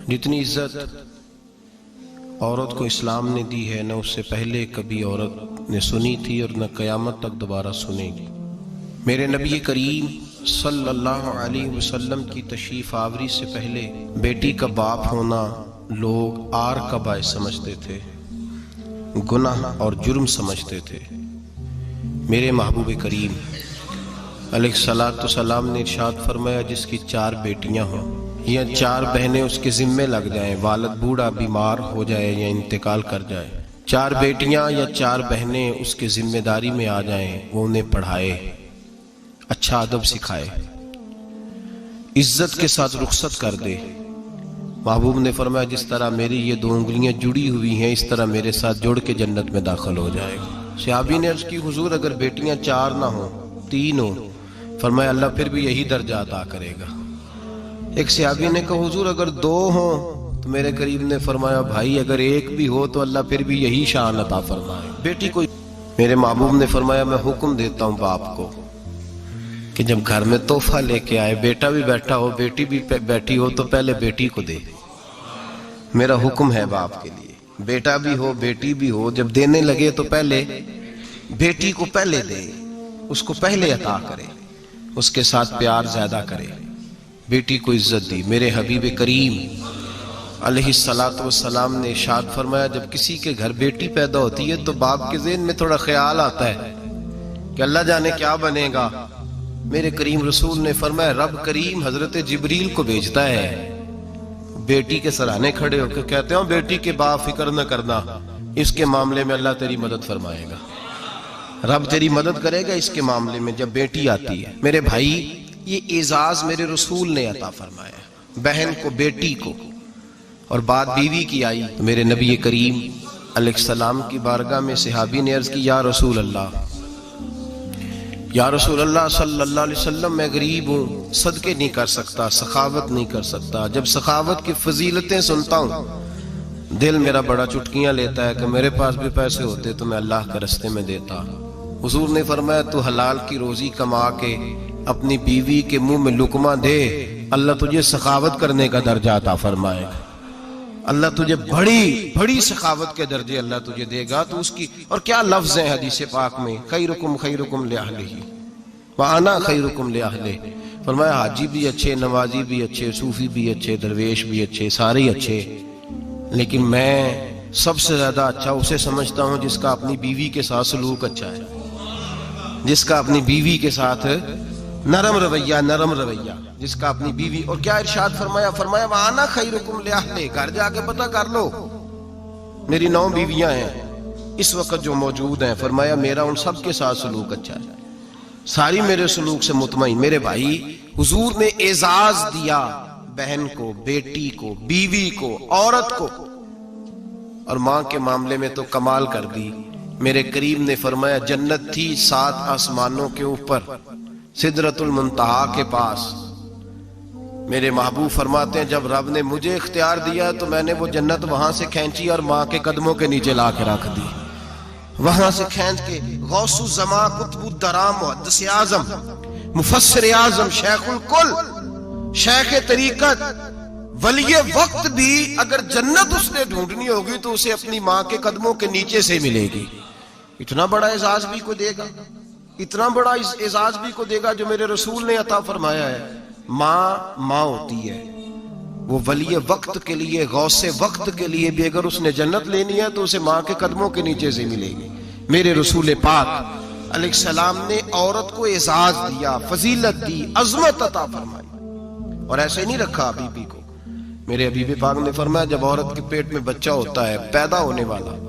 जितनी इज्जत औरत को इस्लाम ने दी है, न उससे पहले कभी औरत ने सुनी थी और न क़यामत तक दोबारा सुनेगी। मेरे नबी करीम सल्लल्लाहु अलैहि वसल्लम की तशरीफ़ आवरी से पहले बेटी का बाप होना लोग आर का बायस समझते थे, गुनाह और जुर्म समझते थे। मेरे महबूब करीम अलैहिस्सलातु सलाम ने इरशाद फरमाया, जिसकी 4 बेटियां हों या 4 बहनें उसके जिम्मे लग जाएं, वालिद बूढ़ा बीमार हो जाए या इंतकाल कर जाए, 4 बेटियां या 4 बहनें उसके जिम्मेदारी में आ जाएं, वो उन्हें पढ़ाए, अच्छा अदब सिखाए, इज्जत के साथ रुखसत कर दे। महबूब ने फरमाया, जिस तरह मेरी ये 2 उंगलियां जुड़ी हुई हैं, इस तरह मेरे साथ जुड़ के जन्नत में दाखिल हो जाएगा। सहाबी ने अर्ज की, हुजूर अगर बेटियां 4 ना हो 3 हो? फरमाया, अल्लाह फिर भी यही दर्जा अता करेगा। एक सहाबी ने कहा, हुजूर अगर 2 हो? तो मेरे करीब ने फरमाया, भाई अगर 1 भी हो तो अल्लाह फिर भी यही शान अता फरमाए। बेटी को मेरे महबूब ने फरमाया, मैं हुक्म देता हूँ बाप को कि जब घर में तोहफा लेके आए, बेटा भी बैठा हो बेटी भी बैठी हो, तो पहले बेटी को दे। मेरा हुक्म है बाप के लिए, बेटा भी हो बेटी भी हो, जब देने लगे तो पहले बेटी को पहले दे, उसको पहले अता करे, उसके साथ प्यार ज्यादा करे, बेटी को इज्जत दी। मेरे हबीब करीम अलैहिस्सलातु वस्सलाम ने इरशाद फरमाया, जब किसी के घर बेटी पैदा होती है तो बाप के ज़हन में थोड़ा ख्याल आता है कि अल्लाह जाने क्या बनेगा। मेरे करीम रसूल ने फरमाया, रब करीम हजरत जिब्रील को भेजता है, बेटी के सराहने खड़े होकर कहते हो, बेटी के बाप फिक्र न करना, इसके मामले में अल्लाह तेरी मदद फरमाएगा, रब तेरी मदद करेगा इसके मामले में जब बेटी आती है। मेरे भाई, ये एजाज मेरे रसूल ने अता फरमाया, बहन को बेटी को, और बात बीवी की आई तो मेरे नबी करीम अलैहिस्सलाम की बारगाह में सहाबी ने अर्ज की, या रसूल अल्लाह, या रसूल अल्लाह सल्लल्लाहु अलैहि वसल्लम, मैं गरीब हूँ, सदके नहीं कर सकता, सखावत नहीं कर सकता। जब सखावत की फजीलतें सुनता हूँ दिल मेरा बड़ा चुटकियां लेता है कि मेरे पास भी पैसे होते तो मैं अल्लाह के रास्ते में देता। हुजूर ने फरमाया, तू हलाल की रोजी कमा के अपनी बीवी के मुंह में लुकमा दे, अल्लाह तुझे सखावत करने का दर्जा अता फरमाएगा, अल्लाह तुझे बड़ी बड़ी सखावत के दर्जे अल्लाह तुझे देगा। तो उसकी और क्या लफ्ज है हदीस पाक में, खैरुकुम ले अहलिही व अना खैरुकुम ले अहली। फरमाया, हाजी भी अच्छे, नमाजी भी अच्छे, सूफी भी अच्छे, दरवेश भी अच्छे, सारे ही अच्छे, लेकिन मैं सबसे ज्यादा अच्छा उसे समझता हूँ जिसका अपनी बीवी के साथ सलूक अच्छा है, जिसका अपनी बीवी के साथ नरम रवैया, जिसका अपनी बीवी। और क्या इरशाद फरमाया, फरमाया, वाना खैरुकुम ले अहली, घर जाके पता कर लो, मेरी 9 बीवियां हैं इस वक्त जो मौजूद हैं, फरमाया मेरा उन सब के साथ सलूक अच्छा है, सारी मेरे सलूक से मुतमईन। मेरे भाई, हुजूर ने एजाज दिया बहन को, बेटी को, बीवी को, औरत को, और मां के मामले में तो कमाल कर दी। मेरे करीम ने फरमाया, जन्नत थी 7 आसमानों के ऊपर, सिदरतुल मुंतहा के पास। मेरे महबूब फरमाते हैं, जब रब ने मुझे इख्तियार दिया तो मैंने वो जन्नत वहां से खींची और मां के कदमों के नीचे ला के रख दी, वहां से खींच के। गौसु ज़मा कुतुबुद दराम मुहद्दिस आज़म मुफस्सिर आज़म शेखुल कुल, शेख तरीकत, वली वक्त भी अगर जन्नत उसने ढूंढनी होगी तो उसे अपनी मां के कदमों के नीचे से मिलेगी। इतना बड़ा एजाज भी को देगा, इतना बड़ा एजाज भी को देगा जो मेरे रसूल ने अता फरमाया है। माँ होती है, वो वली वक्त के लिए, गौसे वक्त के लिए भी अगर उसने जन्नत लेनी है तो उसे माँ के कदमों के नीचे से मिलेगी। मेरे रसूल पाक अलैहिस्सलाम ने औरत को एजाज दिया, फजीलत दी, अजमत अता फरमाई, और ऐसे नहीं रखा बीबी को। मेरे हबीब पाक ने फरमाया, जब औरत के पेट में बच्चा होता है पैदा होने वाला,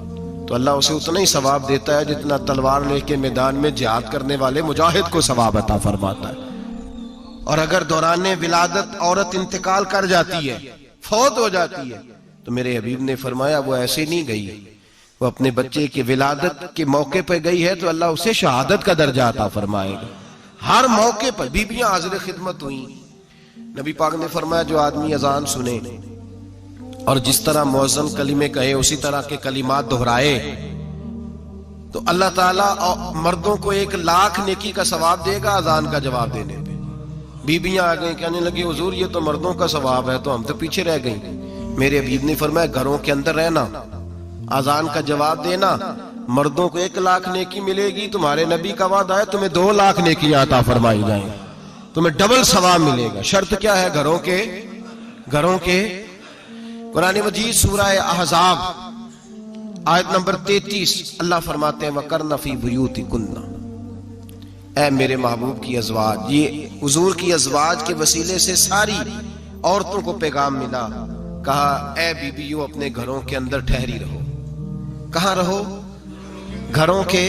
तो अल्लाह उसे उतना ही सवाब देता है जितना तलवार लेके मैदान में जिहाद करने वाले मुजाहिद को सवाब अता फरमाता है। और अगर दौराने विलादत औरत इंतकाल कर जाती है, फौत हो जाती है, तो मेरे हबीब ने फरमाया, वो ऐसे नहीं गई, वो अपने बच्चे की विलादत के मौके पर गई है तो अल्लाह उसे शहादत का दर्जा अता फरमाएगा। हर मौके पर बीबियां हाजिर खिदमत हुई। नबी पाक ने फरमाया, जो आदमी अजान सुने और जिस तरह मुअज्जिन कलीमे कहे उसी तरह के कलिमात दोहराए, तो अल्लाह ताला मर्दों को 1 लाख नेकी का सवाब देगा अजान का जवाब देने पे। बीबियां आ गई, कहने लगी, हुजूर ये तो मर्दों का सवाब है, तो हम तो पीछे रह गई। मेरे हबीब ने फरमाया घरों के अंदर रहना, आजान का जवाब देना, मर्दों को 1 लाख नेकी मिलेगी, तुम्हारे नबी का वादा है तुम्हें 2 लाख नेकियां अता फरमाई जाएंगी, तुम्हें डबल सवाब मिलेगा। शर्त क्या है? घरों के कुरान मजीद सूरह अहज़ाब आयत नंबर 33 अल्लाह फरमाते हैं वकरना फी बुयूतिकुन्ना, ऐ मेरे महबूब की अज़वाज, ये हुजूर की अज़वाज के वसीले से सारी औरतों को पैगाम मिला। कहा ऐ बीबियों अपने घरों के अंदर ठहरी रहो। कहां रहो? घरों के।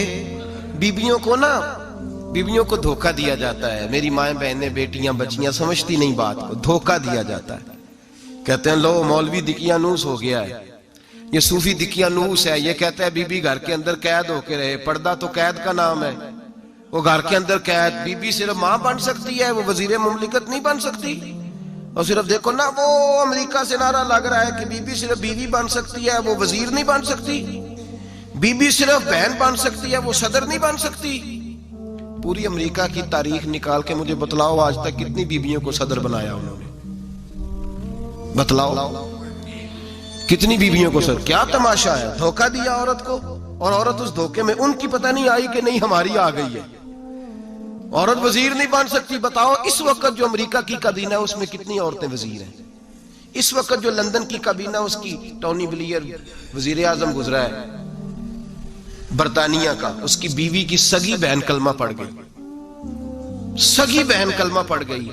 बीबियों को धोखा दिया जाता है। मेरी माएँ बहनें बेटियां बच्चियां समझती नहीं बात को, धोखा दिया जाता है। कहते हैं लो मौलवी दिकियानूस हो गया है, ये सूफी दिकियानूस है, ये कहता है बीबी घर के अंदर कैद होके रहे। पर्दा तो कैद का नाम है, वो घर के अंदर कैद। बीबी सिर्फ मां बन सकती है, वो वजीर मुमलिकत नहीं बन सकती। और सिर्फ देखो ना, वो अमेरिका से नारा लग रहा है कि बीबी सिर्फ बीवी बन सकती है, वो वजीर नहीं बन सकती। बीबी सिर्फ बहन बन सकती है, वो सदर नहीं बन सकती। पूरी अमेरिका की तारीख निकाल के मुझे बतलाओ आज तक कितनी बीबियों को सदर बनाया उन्होंने, बतलाओ कितनी बीबियों को सदर। क्या तमाशा है? धोखा दिया औरत को, और औरत उस धोखे में उनकी पता नहीं आई कि नहीं हमारी आ गई है। औरत वजीर नहीं बन सकती। बताओ इस वक्त जो अमेरिका की काबीना है उसमें कितनी औरतें वजीर हैं? इस वक्त जो लंदन की काबीना उसकी टोनी ब्लेयर वजीर आजम गुजरा है बरतानिया का, उसकी बीवी की सगी बहन कलमा पड़ गई। सगी बहन कलमा पड़ गई।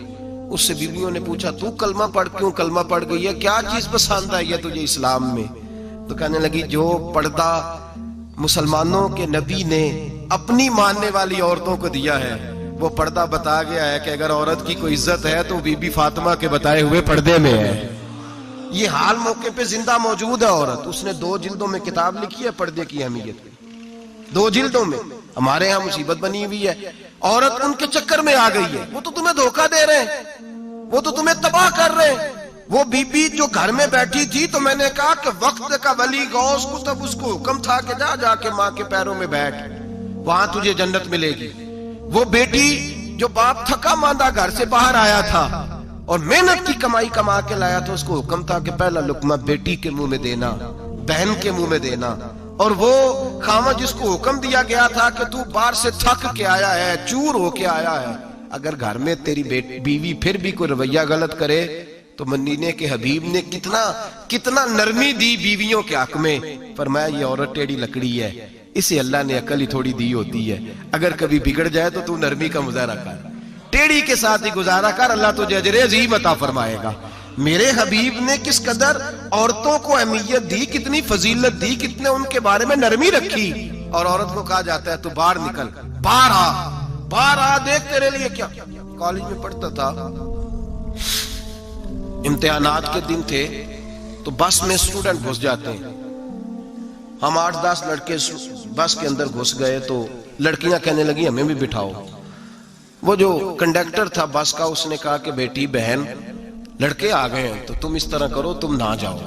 उससे बीवियों ने पूछा तू कलमा पढ़ क्यों कलमा पड़ गई है, क्या चीज पसंद आई है तुझे इस्लाम में? तो कहने लगी जो पर्दा मुसलमानों के नबी ने अपनी मानने वाली औरतों को दिया है, वो पर्दा बता गया है कि अगर औरत की कोई इज्जत है तो बीबी फातिमा के बताए हुए पर्दे में है। ये हाल मौके पे जिंदा मौजूद है औरत। उसने 2 जिल्दों में किताब लिखी है पर्दे की अहमियत, 2 जिल्दों में। हमारे यहाँ मुसीबत बनी हुई है, औरत उनके चक्कर में आ गई है। वो तो तुम्हें धोखा दे रहे हैं, वो तो तुम्हें तबाह कर रहे हैं। वो बीबी जो घर में बैठी थी तो मैंने कहा कि वक्त का वली गौस को तब उसको हुक्म था कि जा जाके माँ के पैरों में बैठ, वहां तुझे जन्नत मिलेगी। वो बेटी जो बाप थका मांदा घर से बाहर आया था और मेहनत की कमाई कमा के लाया था, उसको हुक्म था कि पहला लुकमा बेटी के मुंह में देना, बहन के मुंह में देना। और वो खामा जिसको हुक्म दिया गया था कि तू बाहर से थक के आया है, चूर होके आया है, अगर घर में तेरी बीवी फिर भी कोई रवैया गलत करे तो मदीने के हबीब ने कितना नरमी दी बीवियों के हक में। फरमाया ये औरत टेढ़ी लकड़ी है, इसे अल्लाह ने अकल ही थोड़ी दी होती है, अगर कभी बिगड़ जाए तो तू नरमी का मुजाहरा कर, टेढ़ी के साथ ही गुजारा कर, अल्लाह तुझे अजर अजीम अता फरमाएगा। मेरे हबीब ने किस कदर औरतों को अहमियत दी, कितनी फजीलत दी, कितने उनके बारे में नरमी रखी। और औरत को कहा जाता है तू बाहर निकल, बाहर आ, देख तेरे लिए क्या। कॉलेज में पढ़ता था, इम्तिहानात के दिन थे तो बस में स्टूडेंट घुस जाते हैं। हम 8-10 लड़के बस के अंदर घुस गए तो लड़कियां कहने लगी हमें भी बिठाओ। वो जो कंडक्टर था बस का उसने कहा कि बेटी बहन लड़के आ गए हैं तो तुम इस तरह करो, तुम ना जाओ,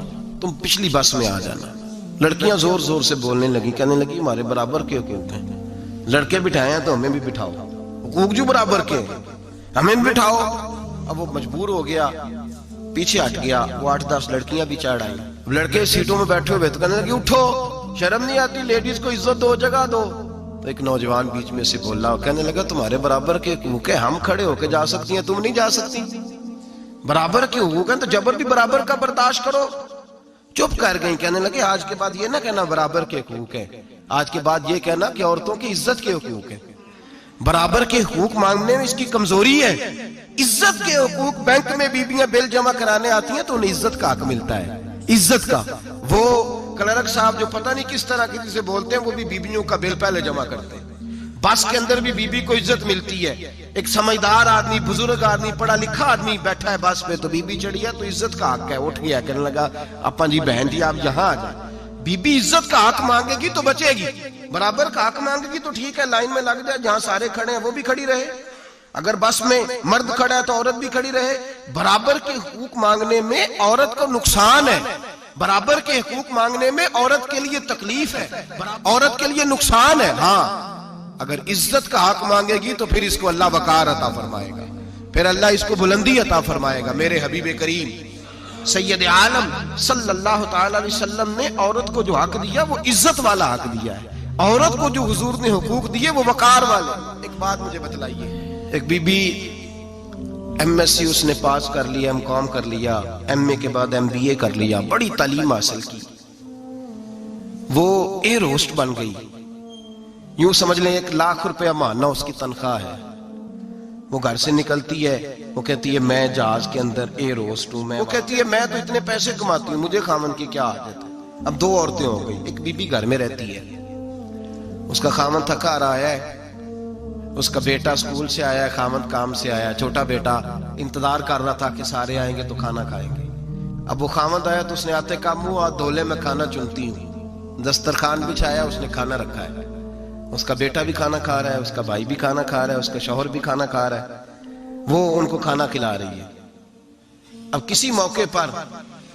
तुम पिछली बस में आ जाना। लड़कियां जोर जोर से बोलने लगी, कहने लगी हमारे बराबर के हैं, लड़के बिठाए हैं तो हमें भी बिठाओ, हुकूक बराबर के, हमें भी बिठाओ। अब वो मजबूर हो गया, पीछे हट गया। वो 8-10 लड़कियां भी चढ़ आई, लड़के सीटों में बैठे हुए तो कहने लगी उठो, शर्म नहीं आती, लेडीज को इज्जत दो, जगह दो। तो एक नौजवान बीच में से बोला, कहने लगा तुम्हारे बराबर के हुकूक है, हम खड़े होके जा सकती हैं, तुम नहीं जा सकती। बराबर के हुकूक है तो जबर भी बराबर का बर्दाश्त करो। चुप कर गई। कहने लगे आज के बाद ये ना कहना बराबर के हुकूक है, आज के बाद ये कहना कि औरतों की इज्जत के हुकूक है। बराबर के हुकूक मांगने में इसकी कमजोरी है। इज्जत के हुकूक, बैंक में बीबियां बिल जमा कराने आती हैं तो उन्हें इज्जत का हक मिलता है, इज्जत का। वो क्लर्क साहब जो पता नहीं किस तरह किसी से बोलते हैं, वो भी बीबियों का बिल पहले जमा करते हैं। बस के अंदर भी बीबी को इज्जत मिलती है। एक समझदार आदमी, बुजुर्ग आदमी, पढ़ा लिखा आदमी बैठा है बस पे तो बीबी चढ़ी है तो इज्जत का हक है। उठ गया, कहने लगा अपा जी बहन जी आप यहाँ आ जाए। बीबी इज्जत का हक मांगेगी तो बचेगी, बराबर का हक मांगेगी तो ठीक है, लाइन में लग जाए, जहां सारे खड़े हैं वो भी खड़ी रहे। अगर बस में मर्द खड़ा है तो औरत भी खड़ी रहे। बराबर के हुकूक मांगने में औरत को नुकसान है, बराबर के हुकूक मांगने में औरत के लिए तकलीफ है, औरत के लिए नुकसान है। हाँ, अगर इज्जत का हक मांगेगी तो फिर इसको अल्लाह वकार अता फरमाएगा, फिर अल्लाह इसको बुलंदी अता फरमाएगा। मेरे हबीब करीम सैयद आलम सल्लल्लाहु ताला अलैहि वसल्लम ने औरत को जो हक दिया वो इज्जत वाला हक दिया है। औरत को जो हुजूर ने हुकूक दिए वो वकार वाले। एक बात मुझे बतलाइए, एक बीबी MSc उसने पास कर लिया, MCom कर लिया, MA के बाद MBA कर लिया, बड़ी तालीम हासिल की, वो एयर होस्ट बन गई। यूं समझ लें 1 लाख रुपया महीना उसकी तनख्वाह है। वो घर से निकलती है, वो कहती है मैं जहाज के अंदर एयर होस्ट हूं। वो कहती है मैं तो इतने पैसे कमाती हूँ, मुझे खामन की क्या आदत है। अब 2 औरतें हो गई, एक बीबी घर में रहती है, उसका खामन थका रहा है, उसका बेटा स्कूल से आया है, खामन काम से आया, छोटा बेटा इंतजार कर रहा था कि सारे आएंगे तो खाना खाएंगे। अब वो खामन आया तो उसने आते का मुंह हाथ धोले में खाना चुनती हूँ, दस्तरखान बिछाया, उसने खाना रखा है, उसका बेटा भी खाना खा रहा है, उसका भाई भी खाना खा रहा है, उसका शौहर भी खाना खा रहा है, वो उनको खाना खिला रही है। अब किसी मौके पर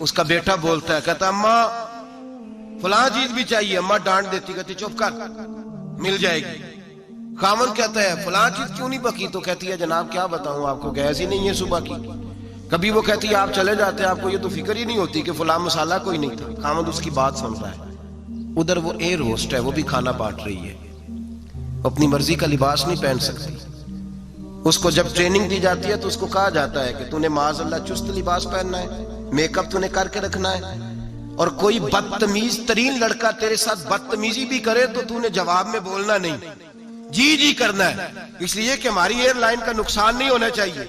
उसका बेटा बोलता है, कहता अम्मा फलां चीज भी चाहिए। अम्मा डांट देती, कहती चुप कर, मिल जाएगी। खामन कहता है फलां चीज क्यों नहीं पकी? तो कहती है जनाब क्या बताऊं आपको, गैस ही नहीं है सुबह की। कभी वो कहती है आप चले जाते हैं, आपको ये तो फिक्र ही नहीं होती कि फलां मसाला कोई नहीं था। खामन उसकी बात सुन रहा है। उधर वो एयर होस्ट है, वो भी खाना बांट रही है, अपनी मर्जी का लिबास नहीं पहन सकती। उसको जब ट्रेनिंग दी जाती है तो उसको कहा जाता है कि तूने माज़अल्लाह चुस्त लिबास पहनना है, मेकअप तूने करके रखना है, और कोई बदतमीज तरीन लड़का तेरे साथ बदतमीजी भी करे तो तूने जवाब में बोलना नहीं, जी जी करना है, इसलिए कि हमारी एयरलाइन का नुकसान नहीं होना चाहिए।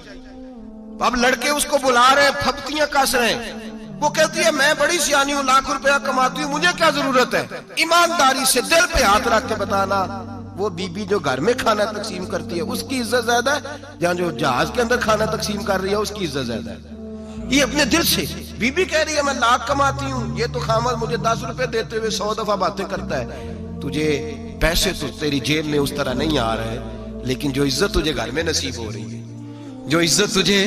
अब लड़के उसको बुला रहे, फप्तियां कस रहे हैं, वो कहती है मैं बड़ी सियानी हूं, लाख रुपया कमाती हूं, मुझे क्या जरूरत है। ईमानदारी से दिल पे हाथ रख के बताना, वो बीबी जो घर में खाना तकसीम करती है उसकी इज्जत ज्यादा है, या जो जहाज के अंदर खाना तकसीम कर रही है उसकी इज्जत ज्यादा है। ये अपने दिल से बीबी कह रही है मैं लाख कमाती हूँ, ये तो खामद मुझे 10 रुपए देते हुए 100 दफा बातें करता है। तुझे पैसे तो तेरी जेब में उस तरह नहीं आ रहे, लेकिन जो इज्जत तुझे घर में नसीब हो रही है, जो इज्जत तुझे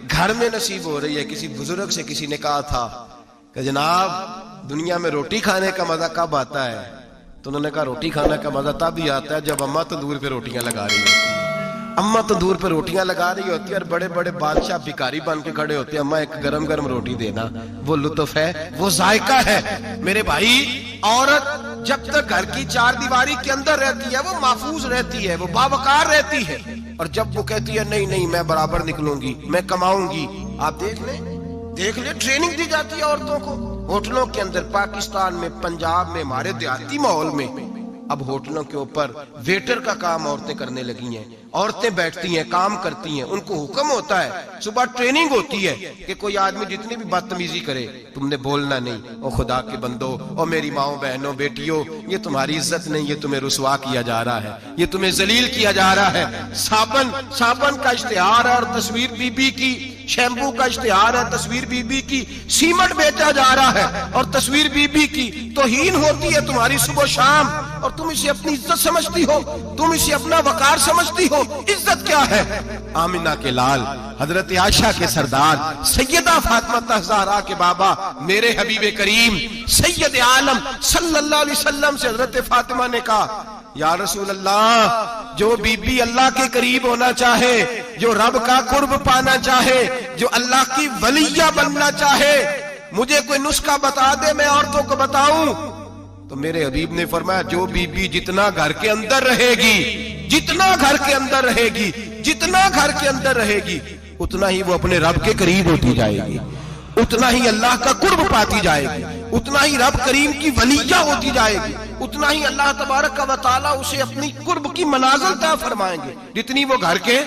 घर में नसीब हो रही है। किसी बुजुर्ग से किसी ने कहा था कि जनाब दुनिया में रोटी खाने का मजा कब आता है? तो उन्होंने कहा रोटी खाने का मजा तब ही आता है जब अम्मा तंदूर पे रोटियां लगा रही होती है। अम्मा तंदूर पे रोटियां लगा रही होती है और बड़े बड़े बादशाह भिखारी बन के खड़े होते हैं, अम्मा एक गरम गरम रोटी देना। वो लुत्फ है, वो जायका है। मेरे भाई, औरत जब तक घर की 4 दीवारी के अंदर रहती है वो महफूज रहती है, वो बावकार रहती है। और जब वो कहती है नहीं नहीं मैं बराबर निकलूंगी, मैं कमाऊंगी, आप देख ले ट्रेनिंग दी जाती है औरतों को होटलों के अंदर, पाकिस्तान में, पंजाब में, हमारे देहाती माहौल में। अब होटलों के ऊपर वेटर का काम औरतें करने लगी हैं। औरतें बैठती हैं, काम करती हैं, उनको हुक्म होता है, सुबह ट्रेनिंग होती है कि कोई आदमी जितनी भी बदतमीजी करे तुमने बोलना नहीं। ओ खुदा के बंदो, ओ मेरी माओ बहनों बेटियों, ये तुम्हारी इज्जत नहीं, ये तुम्हें रुसवा किया जा रहा है, ये तुम्हें जलील किया जा रहा है। साबन का इश्तिहार है और तस्वीर बीबी की, शैम्पू का इश्तिहार है, तस्वीर बीबी की, सीमेंट बेचा जा रहा है और तस्वीर बीबी की। तौहीन होती है तुम्हारी सुबह शाम, और तुम इसे अपनी इज्जत समझती हो, तुम इसे अपना वकार समझती हो। इज्जत क्या है? आमिना के लाल, हजरत आयशा के सरदार, सैयदा फातिमा ज़हरा के बाबा, मेरे हबीबे करीम सैयद आलम सल्लल्लाहु अलैहि वसल्लम से हजरत फातिमा ने कहा, या रसूल अल्लाह, जो बीबी अल्लाह के करीब होना चाहे, जो रब का कुर्ब पाना चाहे, जो अल्लाह की वलिया बनना चाहे, मुझे कोई नुस्खा बता दे, मैं औरतों को बताऊं। तो मेरे हबीब ने फरमाया जो बीबी जितना घर के अंदर रहेगी, जितना घर के अंदर रहेगी, जितना घर के अंदर रहेगी, उतना ही वो अपने रब के करीब होती जाएगी, उतना ही अल्लाह का कुर्ब पाती जाएगी, उतना ही रब करीम की वलिया होती जाएगी, उतना ही अल्लाह तबारक व तआला उसे अपनी कुर्ब की मनाजिल तय फरमाएंगे। जितनी वो घर के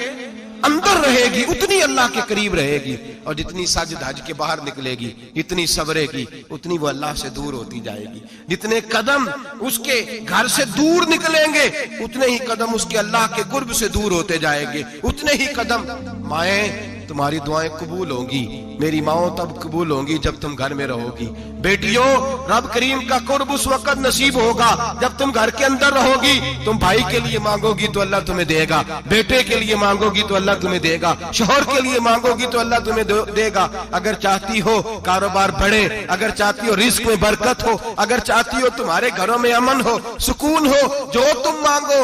अंदर रहेगी उतनी अल्लाह के करीब रहेगी, और जितनी सज धज के बाहर निकलेगी, जितनी सवरेगी, उतनी वो अल्लाह से दूर होती जाएगी। जितने कदम उसके घर से दूर निकलेंगे उतने ही कदम उसके अल्लाह के कुर्ब से दूर होते जाएंगे, उतने ही कदम। माएं, तुम्हारी दुआएं कबूल होंगी, मेरी माओ तब कबूल होंगी जब तुम घर में रहोगी। बेटियों, रब करीम का कुर्ब उस वक्त नसीब होगा जब तुम घर के अंदर रहोगी। तुम भाई के लिए मांगोगी तो अल्लाह तुम्हें देगा, बेटे के लिए मांगोगी तो अल्लाह तुम्हें देगा, शोहर के लिए मांगोगी तो अल्लाह तुम्हें देगा। अगर चाहती हो कारोबार बढ़े, अगर चाहती हो रिस्क में बरकत हो, अगर चाहती हो तुम्हारे घरों में अमन हो, सुकून हो, जो तुम मांगो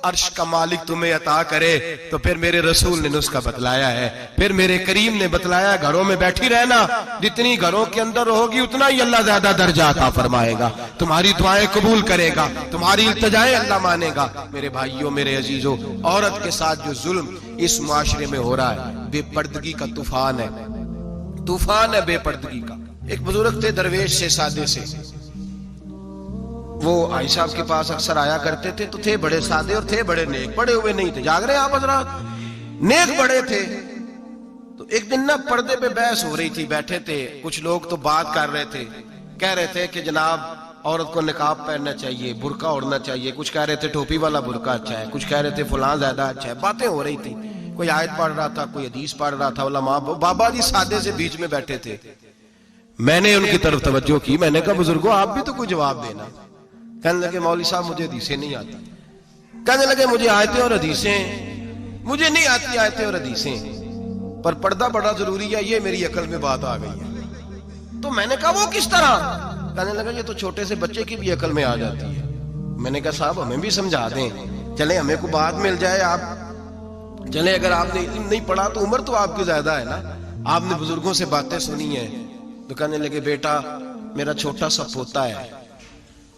अर्श का मालिक तुम्हें अता करे, तो फिर मेरे रसूल ने नुस्खा बतलाया है, फिर मेरे करीम ने बतलाया है, घरों में बैठी रहना, जितनी घरों के अंदर रहोगी उतना ही अल्लाह ज्यादा दर्जा अता फरमाएगा, तुम्हारी दुआएं कबूल करेगा, तुम्हारी इल्तिजाएं अल्लाह मानेगा। मेरे भाइयों, मेरे अजीजों, औरत के साथ जो जुल्म इस मुआशरे में हो रहा है, बेपर्दगी का तूफान है, तूफान है बेपर्दगी का। एक बुजुर्ग थे दरवेश से, सादे से, वो आई साहब के पास अक्सर आया करते थे, तो थे बड़े सादे और थे बड़े नेक, पढ़े हुए नहीं थे, जाग रहे हैं आप हजरात, नेक बड़े थे। तो एक दिन ना पर्दे पे बहस हो रही थी, बैठे थे कुछ लोग, तो बात कर रहे थे, कह रहे थे कि जनाब औरत को निकाब पहनना चाहिए, बुर्का ओढ़ना चाहिए, कुछ कह रहे थे टोपी वाला बुर्का अच्छा है, कुछ कह रहे थे फलां ज्यादा अच्छा है, बातें हो रही थी, कोई आयत पढ़ रहा था, कोई हदीस पढ़ रहा था, उलमा बाबा जी सादे से बीच में बैठे थे। मैंने उनकी तरफ तवज्जो की, मैंने कहा बुजुर्गो आप भी तो कोई जवाब देना। कहने लगे मौलवी साहब मुझे हदीसें नहीं आती, कहने लगे मुझे आयतें और हदीसें मुझे नहीं आती, आयतें और हदीसें, पर पर्दा बड़ा जरूरी है, ये मेरी अकल में बात आ गई है। तो मैंने कहा वो किस तरह? कहने लगा ये तो छोटे से बच्चे की भी अकल में आ जाती है। मैंने कहा साहब हमें भी समझा दें, चले हमें को बात मिल जाए, आप चले, अगर आपने इल्म नहीं पढ़ा तो उम्र तो आपकी ज्यादा है ना, आपने बुजुर्गों से बातें सुनी है। तो कहने लगे बेटा मेरा छोटा सा पोता है,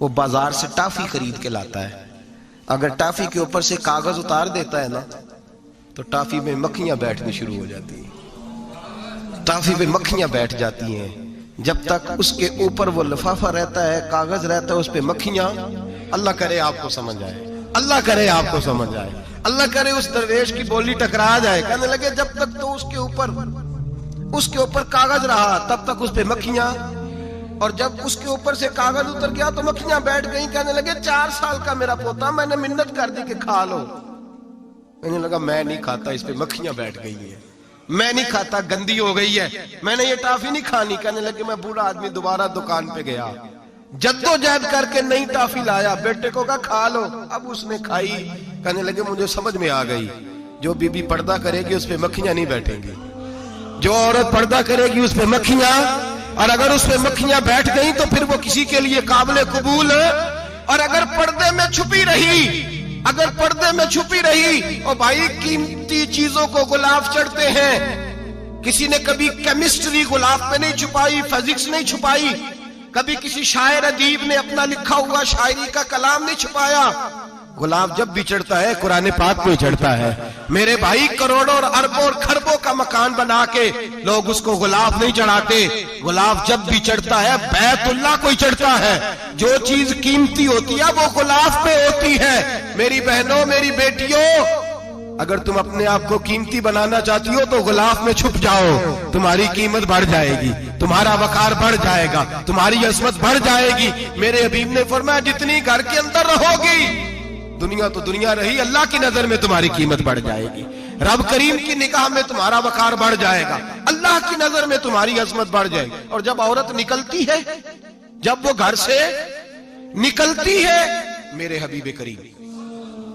वो बाजार से टाफी खरीद के लाता है, अगर टाफी के ऊपर से कागज उतार देता है ना तो टाफी में मक्खियां बैठनी शुरू हो जाती हैं, टाफी में मक्खियां बैठ जाती हैं, जब तक उसके ऊपर वो लिफाफा रहता है, कागज रहता है, उस पे मक्खियां, अल्लाह करे आपको समझ आए, अल्लाह करे आपको समझ आए, अल्लाह करे उस दरवेश की बोली टकरा जाए। कहने लगे जब तक तो उसके ऊपर कागज रहा तब तक उस पे मक्खियां, और जब उसके ऊपर से कागज उतर गया तो मक्खियां बैठ गई। कहने लगे 4 साल का मेरा पोता, मैंने मिन्नत कर दी कि खा लो। कहने लगा मैं नहीं खाता, इस पे मक्खियां बैठ गई है, मैं नहीं खाता, गंदी हो गई है, मैंने ये टाफी नहीं खानी। कहने लगे मैं बूढ़ा आदमी दोबारा दुकान पे गया, जद्दोजहद करके नई टाफी लाया, बेटे को कहा खा लो, अब उसने खाई। कहने लगे मुझे समझ में आ गई, जो बीबी पर्दा करेगी उस पे मक्खियां नहीं बैठेंगी, जो औरत पर्दा करेगी उस पे मक्खियां, और अगर उस पे मक्खियां बैठ गई तो फिर वो किसी के लिए काबिल कबूल है। और अगर पर्दे में छुपी रही, अगर पर्दे में छुपी रही, और भाई कीमती चीजों को गुलाब चढ़ते हैं, किसी ने कभी केमिस्ट्री गुलाब पे नहीं छुपाई, फिजिक्स नहीं छुपाई, कभी किसी शायर अदीब ने अपना लिखा हुआ शायरी का कलाम नहीं छुपाया। गुलाब जब भी चढ़ता है कुरान पाक पे चढ़ता है। मेरे भाई करोड़ों और अरबों और खरबों का मकान बना के लोग उसको गुलाब नहीं चढ़ाते, गुलाब जब भी चढ़ता है बैतुल्लाह को चढ़ता है। जो चीज कीमती होती है वो गुलाब पे होती है। मेरी बहनों, मेरी बेटियों, अगर तुम अपने आप को कीमती बनाना चाहती हो तो गुलाब में छुप जाओ, तुम्हारी कीमत बढ़ जाएगी, तुम्हारा वकार बढ़ जाएगा, तुम्हारी अजमत बढ़ जाएगी। मेरे हबीब ने फरमाया जितनी घर के अंदर रहोगी, दुनिया तो दुनिया रही, अल्लाह की नजर में तुम्हारी कीमत बढ़ जाएगी, रब करीम की निगाह में तुम्हारा वकार बढ़ जाएगा, अल्लाह की नजर में तुम्हारी अजमत बढ़ जाएगी। और जब औरत निकलती है, जब वो घर से निकलती है, मेरे हबीब करीम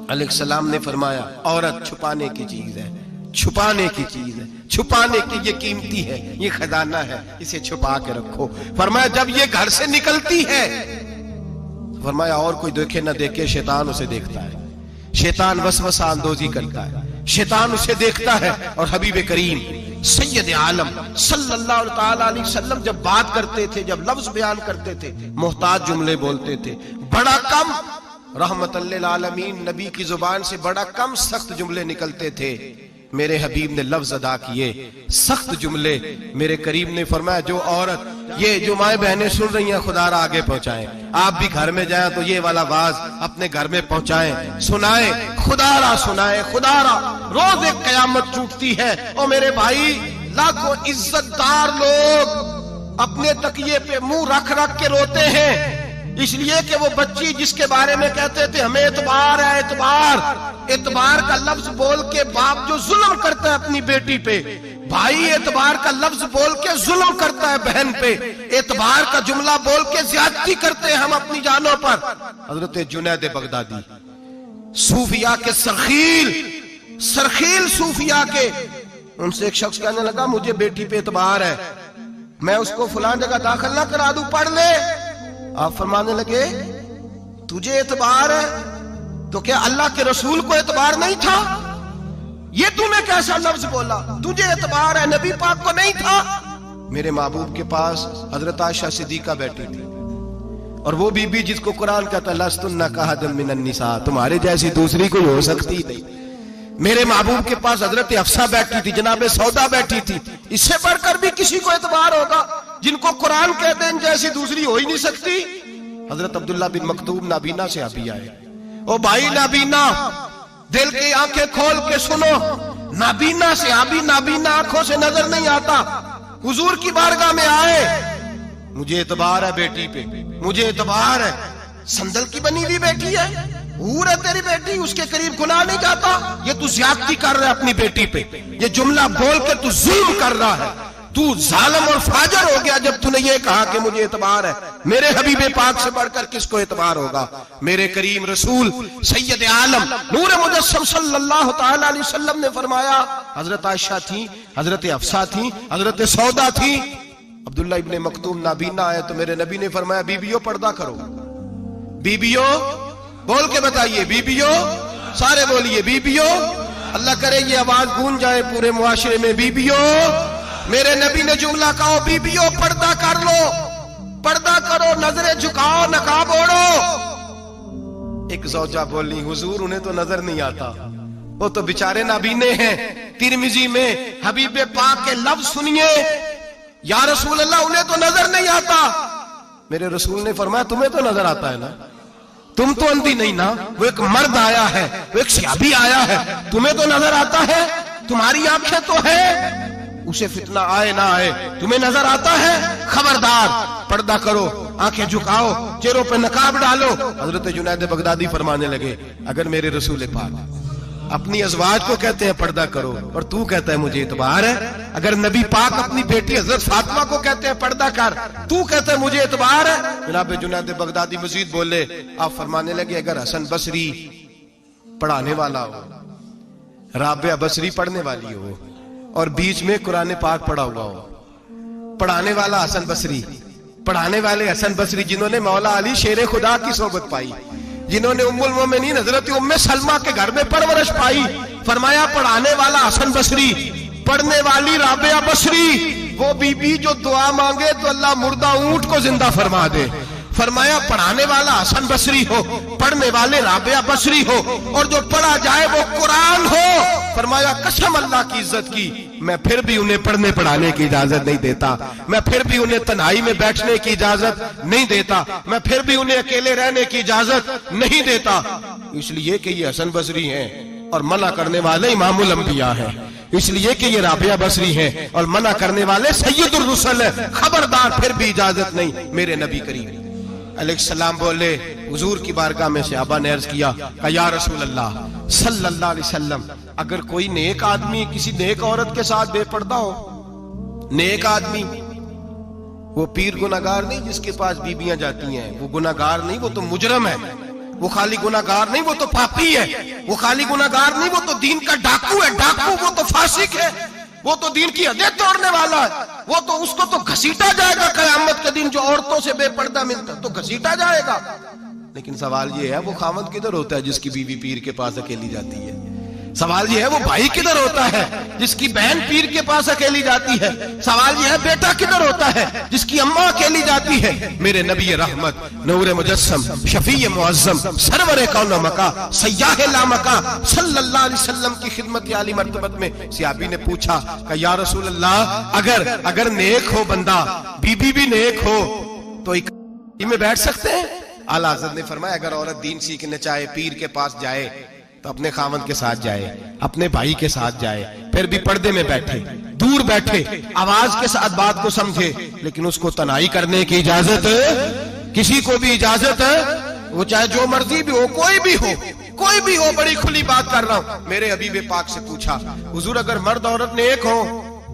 अलैहिस्सलाम ने फरमाया औरत छुपाने की चीज है, छुपाने की चीज है, छुपाने की, ये कीमती है, ये खजाना है, इसे छुपा के रखो। फरमाया जब ये घर से निकलती है, फरमाया और कोई देखे ना देखे, शैतान उसे देखता है, शैतान वसवसा अंदोजी करता है, शैतान उसे देखता है। और हबीब करीम सैयद आलम सल्लल्लाहु ताला अलैहि वसल्लम जब बात करते थे, जब लफ्ज बयान करते थे, मोहताज जुमले बोलते थे, बड़ा कम, रहमतल लिल आलमीन नबी की जुबान से बड़ा कम सख्त जुमले निकलते थे। मेरे हबीब ने लफ्ज अदा किए, सख्त जुमले। मेरे करीम ने फरमाया जो औरत, ये जो माए बहनें सुन रही हैं, खुदारा आगे पहुंचाएं, आप भी घर में जाएं तो ये वाला बाज अपने घर में पहुंचाएं, सुनाएं, खुदारा सुनाएं, खुदारा। रोज एक कयामत टूटती है और मेरे भाई लाखों इज्जतदार लोग अपने तकिए पे मुंह रख रख के रोते हैं, इसलिए कि वो बच्ची जिसके बारे में कहते थे हमें एतबार है, एतबार, एतबार का लफ्ज बोल के बाप जो जुल्म करता है अपनी बेटी पे, भाई एतबार का लफ्ज बोल के जुल्म करता है बहन पे, एतबार का जुमला बोल के ज्यादती करते हैं हम अपनी जानों पर। हजरत जुनैद बगदादी सूफिया के सरखील सूफिया के, उनसे एक शख्स कहने लगा मुझे बेटी पे एतबार है, मैं उसको फलां जगह दाखिल ना करा दूं, पढ़ ले। आप फरमाने लगे तुझे एतबार है, तो क्या अल्लाह के रसूल को एतबार नहीं था? ये तूने कैसा लफ्ज बोला? तुझे एतबार है, नबी पाक को नहीं था? मेरे महबूब के पास हजरत आयशा सिद्दीका बैठी थी, और वो बीबी जिसको कुरान कहता है लस्तुन्ना कअहदिम मिनन निसा, तुम्हारे जैसी दूसरी कोई हो सकती नहीं। मेरे महबूब के पास हजरत हफ्सा बैठी थी, जनाब सौदा बैठी थी। इससे बढ़कर भी किसी को एतबार होगा? जिनको कुरान कहते हैं जैसी दूसरी हो ही नहीं सकती। हजरत अब्दुल्ला बिन मक्तूम नाबीना से अभी आए। ओ भाई नाबीना, दिल की आंखें खोल के सुनो, नाबीना से अभी नाबीना आंखों से नजर नहीं आता। हुजूर की बारगाह में आए, मुझे एतबार है बेटी पे, मुझे एतबार है, संदल की बनी हुई बेटी है, हूर है तेरी बेटी, उसके करीब गुनाह नहीं जाता। ये तू ज्यादती कर रहा है अपनी बेटी पे, ये जुमला बोल के तू जुल्म कर रहा है, तू जालिम और फाजर हो गया जब तूने ये कहा कि मुझे एतबार है। मेरे हबीबे पाक से बढ़कर किसको एतबार होगा? मेरे करीम रसूल सैयद आलम नूर मुजस्सम सल्लल्लाहु तआला अलैहि वसल्लम ने फरमाया, हजरत आयशा थी, हजरत हफ्सा थी, हजरत सौदा थी, अब्दुल्ला इब्ने मक्तूम नाबीना आए तो मेरे नबी ने फरमाया बीबियों पर्दा करो। बीबियों बोल के बताइए, बीबियों, सारे बोलिए बीबियों। अल्लाह करे ये आवाज गूंज जाए पूरे मुआशरे में, बीबियों। मेरे नबी ने जुमला कहा, बीबियों पर्दा कर लो, पर्दा करो, नजरें झुकाओ, नकाब ओढ़ो। एक ज़ौजा बोली, हुजूर उन्हें तो नजर नहीं आता, वो तो बेचारे नाबीने हैं। तिरमिजी में हबीबे पाक के लफ्ज सुनिए, या रसूल अल्लाह उन्हें तो नजर नहीं आता। मेरे रसूल ने फरमाया तुम्हें तो नजर आता है ना, तुम तो अंधी नहीं ना, वो एक मर्द आया है, वो एक सहाबी आया है, तुम्हें तो नजर आता है, तुम्हारी आंखें तो है, उसे फितना आए ना आए तुम्हें नजर आता है। खबरदार, पर्दा करो, आंखें झुकाओ, चेहरों पे नकाब डालो। हजरत जुनैद बगदादी फरमाने लगे, अगर मेरे रसूल पाक अपनी अज़वाज को कहते हैं पर्दा करो और तू कहता है मुझे एतबार है, अगर नबी पाक अपनी बेटी हजरत फातिमा को कहते हैं पर्दा कर, तू कहता है मुझे एतबार है। जनाब जुनैद बगदादी मजीद बोले, आप फरमाने लगे, अगर हसन बसरी पढ़ाने वाला हो, राबिया बसरी पढ़ने वाली हो और बीच में कुरान पाक पढ़ा हुआ हो, पढ़ाने वाला हसन बसरी, पढ़ाने वाले हसन बसरी जिन्होंने मौला अली शेर खुदा की सोबत पाई, जिन्होंने उम्मुल मोमिनीन हजरत उम्मे सलमा के घर में परवरिश पाई, फरमाया पढ़ाने वाला हसन बसरी, पढ़ने वाली राबिया बसरी, वो बीबी जो दुआ मांगे तो अल्लाह मुर्दा ऊंट को जिंदा फरमा दे। फरमाया पढ़ाने वाला हसन बसरी हो, पढ़ने वाले राबिया बसरी हो, और जो पढ़ा जाए वो कुरान हो। फरमाया कसम अल्लाह की इज्जत की, मैं फिर भी उन्हें पढ़ने पढ़ाने की इजाजत नहीं देता, मैं फिर भी उन्हें तन्हाई में बैठने की इजाजत नहीं देता, मैं फिर भी उन्हें अकेले रहने की इजाजत नहीं देता, इसलिए कि ये हसन बसरी हैं और मना करने वाले इमामुल अंबिया हैं, इसलिए कि ये राबिया बसरी हैं और मना करने वाले सैयदुर रुसल हैं। खबरदार, फिर भी इजाजत नहीं। मेरे नबी करीम अलैहिस्सलाम बोले, हुजूर की बारगाह में से अबा ने अर्ज किया, या रसूल अल्लाह सल्लल्लाहु अलैहि वसल्लम, अगर कोई नेक आदमी किसी नेक औरत के साथ बेपर्दा हो, नेक आदमी, वो पीर गुनाहगार नहीं जिसके पास बीबियां जाती हैं, वो गुनाहगार नहीं, वो तो मुजरम है, वो खाली गुनाहगार नहीं, वो तो पापी है, वो खाली गुनाहगार नहीं, वो तो दीन का डाकू है, डाकू, वो तो फासिक है, वो तो दीन की हदें तोड़ने वाला है, वो तो उसको तो घसीटा जाएगा कयामत के दिन, जो औरतों से बेपर्दा मिलता तो घसीटा जाएगा। लेकिन सवाल ये है, वो खामद किधर होता है जिसकी बीवी पीर के पास अकेली जाती है? सवाल ये है, वो भाई किधर होता है जिसकी बहन पीर के पास अकेली जाती है? सवाल ये है, बेटा किधर होता है जिसकी अम्मा अकेली जाती है? मेरे नबी रहमत नूर मुजस्सम शफी मुअज्जम सरवर कौन मका सय्याह ला मका सल्लल्लाहु अलैहि वसल्लम की खिदमत आली मर्तबत में सहाबी ने पूछा कि या रसूल अल्लाह, अगर नेक हो बंदा, बीबी भी नेक हो, तो इकट्ठी में बैठ सकते हैं? आला हज़रत ने फरमाया, अगर औरत दीन सीखने चाहे, पीर के पास जाए तो अपने खामद के साथ जाए, अपने भाई के साथ जाए, फिर भी पर्दे में बैठे, दूर बैठे, आवाज के साथ बात को समझे, लेकिन उसको तनाई करने की इजाजत, किसी को भी इजाजत, वो चाहे जो मर्जी भी हो, कोई भी हो, कोई भी हो, बड़ी खुली बात कर रहा हूं। मेरे हबीबे पाक से पूछा, हुजूर अगर मर्द औरत नेक हो